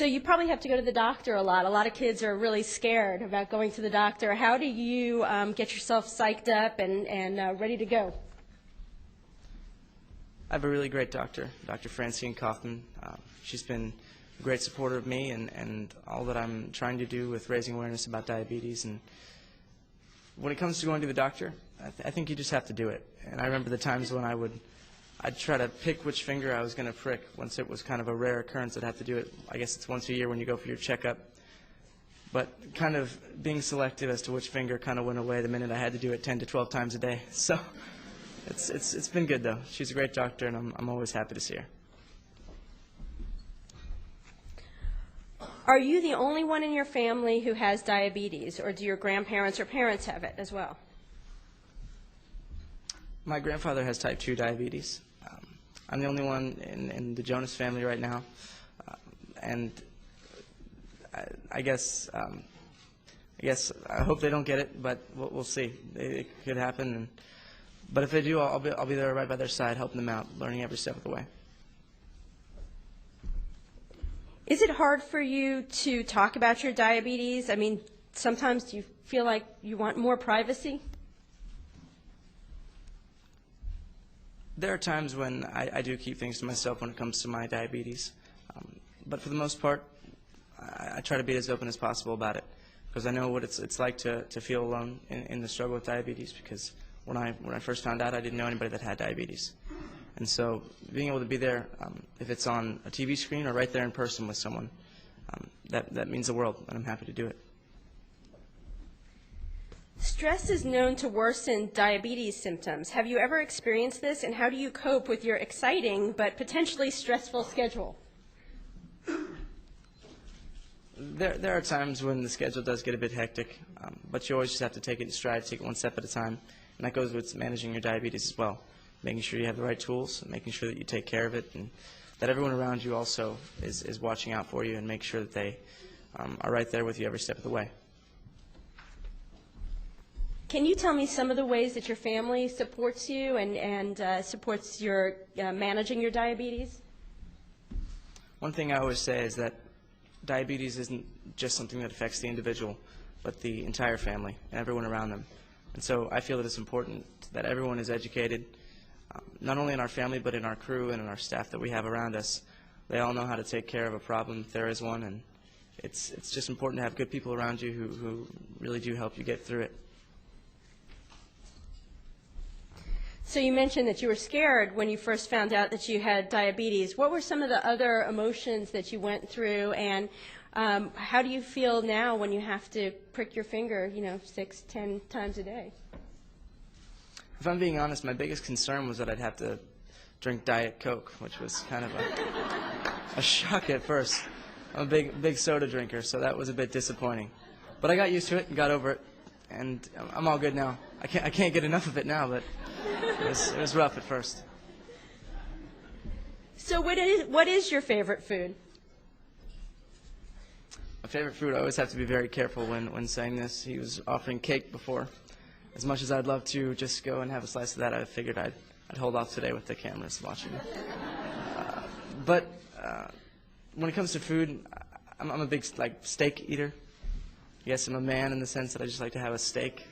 So you probably have to go to the doctor a lot. A lot of kids are really scared about going to the doctor. How do you get yourself psyched up and ready to go? I have a really great doctor, Dr. Francine Kaufman. She's been a great supporter of me and all that I'm trying to do with raising awareness about diabetes. And when it comes to going to the doctor, I think you just have to do it. And I remember the times when I'd try to pick which finger I was going to prick. Once it was kind of a rare occurrence, I'd have to do it. I guess it's once a year when you go for your checkup. But kind of being selective as to which finger kind of went away the minute I had to do it 10 to 12 times a day. So it's been good, though. She's a great doctor, and I'm always happy to see her. Are you the only one in your family who has diabetes, or do your grandparents or parents have it as well? My grandfather has type 2 diabetes. I'm the only one in the Jonas family right now, and I guess I hope they don't get it, but we'll see. It could happen, but if they do, I'll be there right by their side, helping them out, learning every step of the way. Is it hard for you to talk about your diabetes? I mean, sometimes do you feel like you want more privacy? There are times when I do keep things to myself when it comes to my diabetes. But for the most part, I try to be as open as possible about it, because I know what it's like to feel alone in the struggle with diabetes, because when I first found out, I didn't know anybody that had diabetes. And so being able to be there, if it's on a TV screen or right there in person with someone, that means the world, and I'm happy to do it. Stress is known to worsen diabetes symptoms. Have you ever experienced this, and how do you cope with your exciting but potentially stressful schedule? There are times when the schedule does get a bit hectic, but you always just have to take it in stride, take it one step at a time, and that goes with managing your diabetes as well. Making sure you have the right tools, and making sure that you take care of it, and that everyone around you also is watching out for you and make sure that they are right there with you every step of the way. Can you tell me some of the ways that your family supports you and supports your managing your diabetes? One thing I always say is that diabetes isn't just something that affects the individual, but the entire family and everyone around them. And so I feel that it's important that everyone is educated, not only in our family, but in our crew and in our staff that we have around us. They all know how to take care of a problem if there is one, and it's just important to have good people around you who really do help you get through it. So you mentioned that you were scared when you first found out that you had diabetes. What were some of the other emotions that you went through, and how do you feel now when you have to prick your finger, 6, 10 times a day? If I'm being honest, my biggest concern was that I'd have to drink Diet Coke, which was kind of a shock at first. I'm a big soda drinker, so that was a bit disappointing. But I got used to it and got over it, and I'm all good now. I can't get enough of it now, but it was rough at first. So what is your favorite food? My favorite food, I always have to be very careful when saying this. He was offering cake before. As much as I'd love to just go and have a slice of that, I figured I'd hold off today with the cameras watching. But when it comes to food, I'm a big steak eater. Yes, I'm a man in the sense that I just like to have a steak.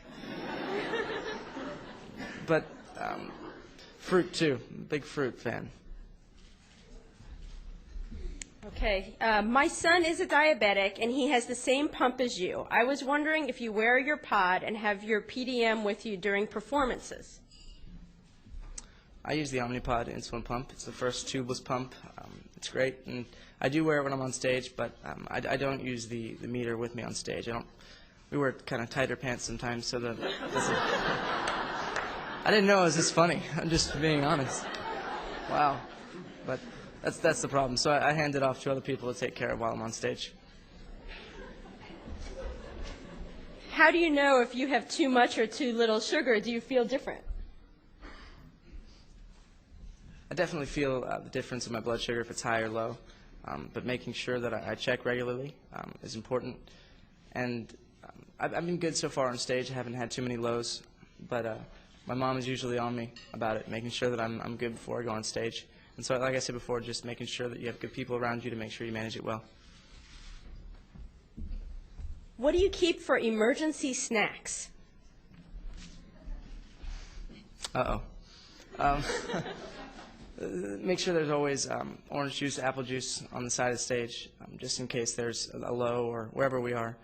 But fruit too, big fruit fan. Okay, my son is a diabetic, and he has the same pump as you. I was wondering if you wear your pod and have your PDM with you during performances. I use the Omnipod insulin pump. It's the first tubeless pump. It's great, and I do wear it when I'm on stage, but I don't use the meter with me on stage. We wear kind of tighter pants sometimes, so I didn't know it was this funny. I'm just being honest. Wow. But that's the problem. So I hand it off to other people to take care of while I'm on stage. How do you know if you have too much or too little sugar? Do you feel different? I definitely feel the difference in my blood sugar if it's high or low. But making sure that I check regularly is important. And I've been good so far on stage. I haven't had too many lows. But my mom is usually on me about it, making sure that I'm good before I go on stage. And so, like I said before, just making sure that you have good people around you to make sure you manage it well. What do you keep for emergency snacks? Uh-oh. Make sure there's always orange juice, apple juice on the side of the stage, just in case there's a low or wherever we are.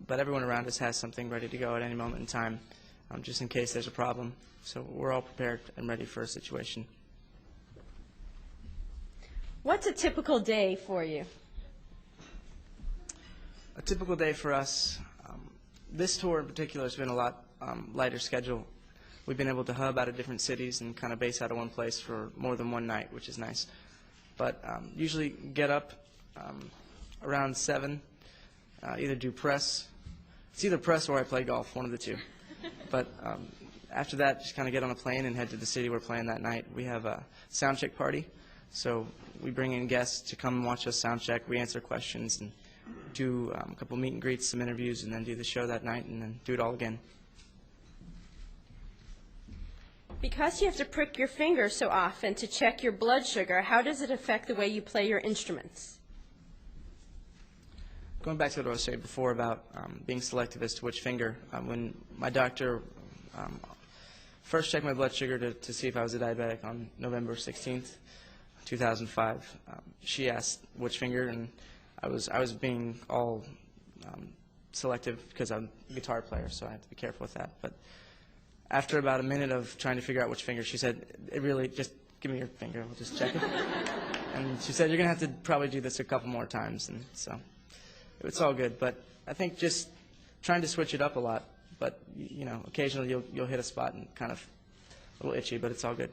But everyone around us has something ready to go at any moment in time, just in case there's a problem. So we're all prepared and ready for a situation. What's a typical day for you? A typical day for us, this tour in particular has been a lot lighter schedule. We've been able to hub out of different cities and kind of base out of one place for more than one night, which is nice. But usually get up around 7, either do press. It's either press or I play golf, one of the two. But after that, just kind of get on a plane and head to the city we're playing that night. We have a sound check party, so we bring in guests to come and watch us sound check. We answer questions and do a couple meet and greets, some interviews, and then do the show that night and then do it all again. Because you have to prick your finger so often to check your blood sugar, how does it affect the way you play your instruments? Going back to what I was saying before about being selective as to which finger, when my doctor first checked my blood sugar to see if I was a diabetic on November 16th, 2005, she asked which finger, and I was being all selective because I'm a guitar player, so I have to be careful with that. But after about a minute of trying to figure out which finger, she said, "It really, just give me your finger, we'll just check it." And she said, "You're going to have to probably do this a couple more times." And so it's all good. But I think just trying to switch it up a lot. But, you know, occasionally you'll hit a spot and kind of a little itchy, but it's all good.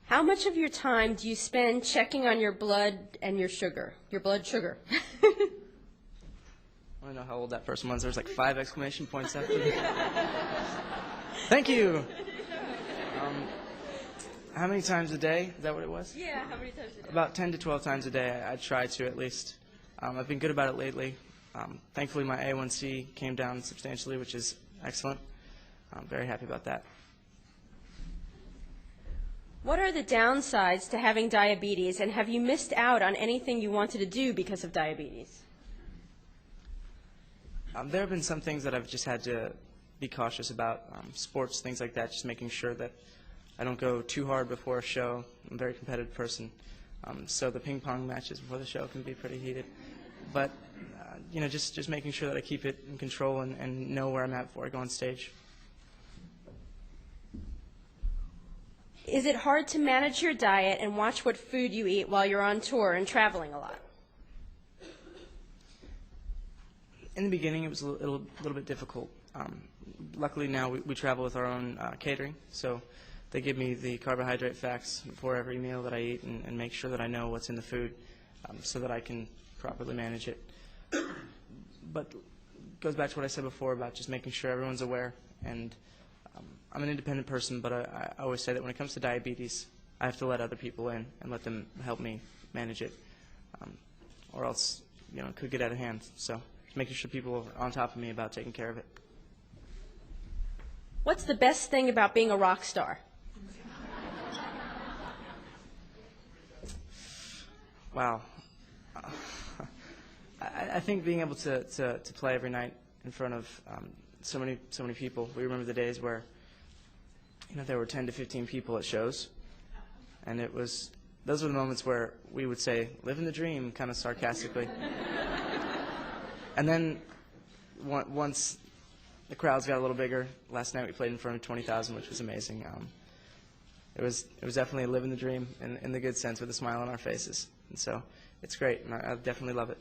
How much of your time do you spend checking on your blood and your sugar, your blood sugar? I don't know how old that person was. There was like 5 exclamation points after it. Thank you. How many times a day? Is that what it was? Yeah, how many times a day? About 10 to 12 times a day. I try to at least. I've been good about it lately. Thankfully, my A1C came down substantially, which is excellent. I'm very happy about that. What are the downsides to having diabetes, and have you missed out on anything you wanted to do because of diabetes? There have been some things that I've just had to be cautious about, sports, things like that, just making sure that I don't go too hard before a show. I'm a very competitive person, so the ping pong matches before the show can be pretty heated. But, you know, just making sure that I keep it in control and know where I'm at before I go on stage. Is it hard to manage your diet and watch what food you eat while you're on tour and traveling a lot? In the beginning, it was a little bit difficult. Luckily now we travel with our own catering, so they give me the carbohydrate facts before every meal that I eat and make sure that I know what's in the food so that I can properly manage it. But it goes back to what I said before about just making sure everyone's aware. And I'm an independent person, but I always say that when it comes to diabetes, I have to let other people in and let them help me manage it, or else, you know, it could get out of hand. So just making sure people are on top of me about taking care of it. What's the best thing about being a rock star? Wow. I think being able to play every night in front of so many people. We remember the days where, you know, there were 10 to 15 people at shows, and those were the moments where we would say, "Living the dream," kind of sarcastically. And then once the crowds got a little bigger, last night we played in front of 20,000, which was amazing. It was definitely living the dream in the good sense, with a smile on our faces. And so it's great, and I definitely love it.